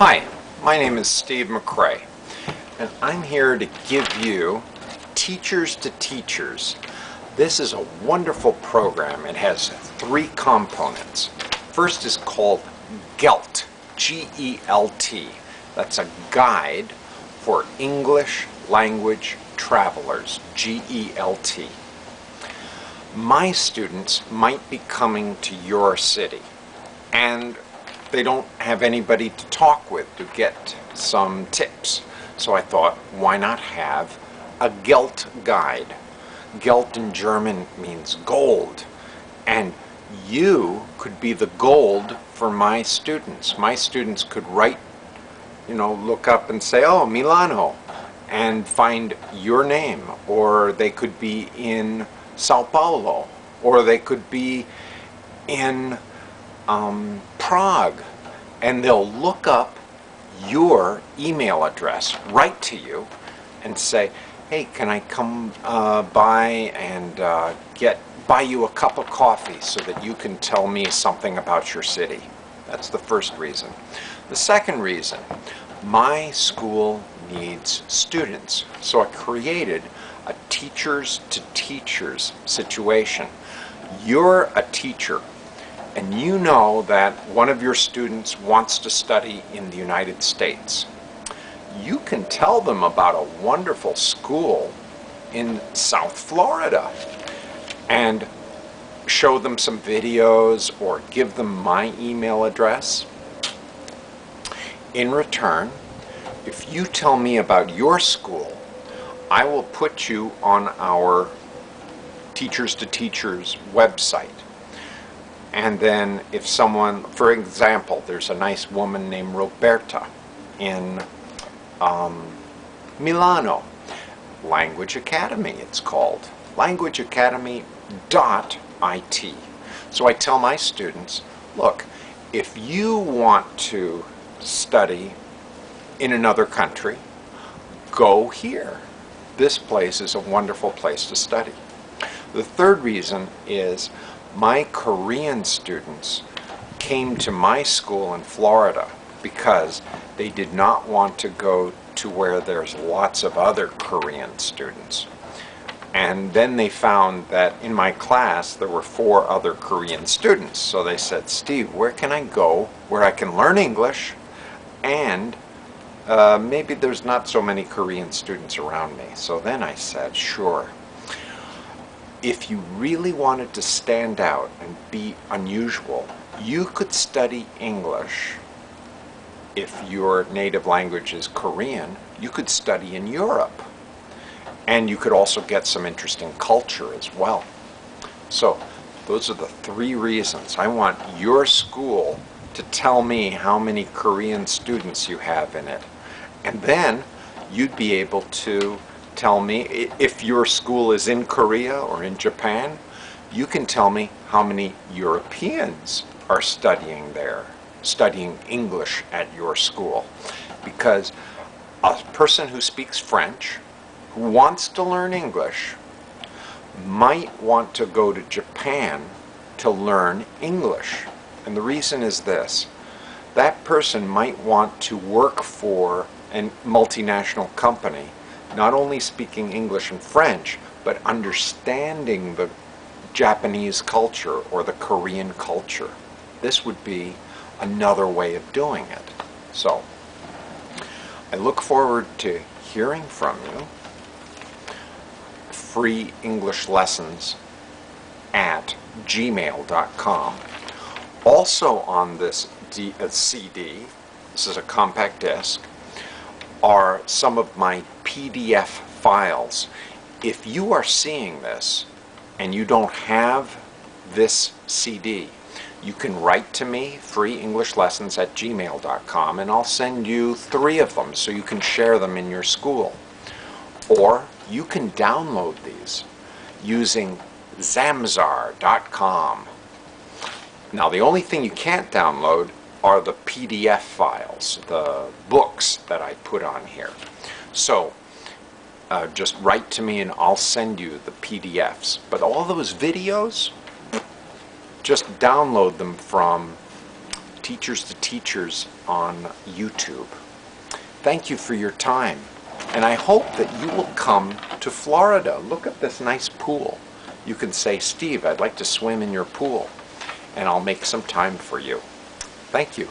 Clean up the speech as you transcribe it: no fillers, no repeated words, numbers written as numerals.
Hi, my name is Steve McCrea, and I'm here to give you Teachers to Teachers. This is a wonderful program. It has three components. First is called GELT, G-E-L-T. That's a guide for English language travelers, G-E-L-T. My students might be coming to your city, and they don't have anybody to talk with to get some tips. So I thought, why not have a GELT guide? GELT in German means gold, and you could be the gold for my students. My students could write, look up and say, oh, Milano, and find your name, or they could be in Sao Paulo, or they could be in Prague, and they'll look up your email address, write to you, and say, hey, can I come by and buy you a cup of coffee so that you can tell me something about your city? That's the first reason. The second reason, my school needs students, so I created a Teachers to Teachers situation. You're a teacher, and you know that one of your students wants to study in the United States. You can tell them about a wonderful school in South Florida and show them some videos or give them my email address. In return, if you tell me about your school, I will put you on our Teachers to Teachers website. And then if someone, for example, there's a nice woman named Roberta in Milano, Language Academy it's called, languageacademy.it. So I tell my students, look, if you want to study in another country, go here. This place is a wonderful place to study. The third reason is my Korean students came to my school in Florida because they did not want to go to where there's lots of other Korean students. And then they found that in my class there were 4 other Korean students. So they said, Steve, where can I go where I can learn English and maybe there's not so many Korean students around me? So then I said, sure. If you really wanted to stand out and be unusual, you could study English. If your native language is Korean, you could study in Europe. And you could also get some interesting culture as well. So those are the 3 reasons. I want your school to tell me how many Korean students you have in it. And then you'd be able to tell me, if your school is in Korea or in Japan, you can tell me how many Europeans are studying there, studying English at your school. Because a person who speaks French, who wants to learn English, might want to go to Japan to learn English. And the reason is this: that person might want to work for a multinational company, not only speaking English and French, but understanding the Japanese culture or the Korean culture. This would be another way of doing it. So, I look forward to hearing from you. Free English lessons at gmail.com. Also on this CD, this is a compact disc, are some of my PDF files. If you are seeing this and you don't have this CD, you can write to me, freeenglishlessons@gmail.com, and I'll send you 3 of them so you can share them in your school. Or you can download these using zamzar.com. Now the only thing you can't download are the PDF files, the books that I put on here. So just write to me and I'll send you the PDFs. But all those videos, just download them from Teachers to Teachers on YouTube. Thank you for your time, and I hope that you will come to Florida. Look at this nice pool. You can say, Steve, I'd like to swim in your pool, and I'll make some time for you. Thank you.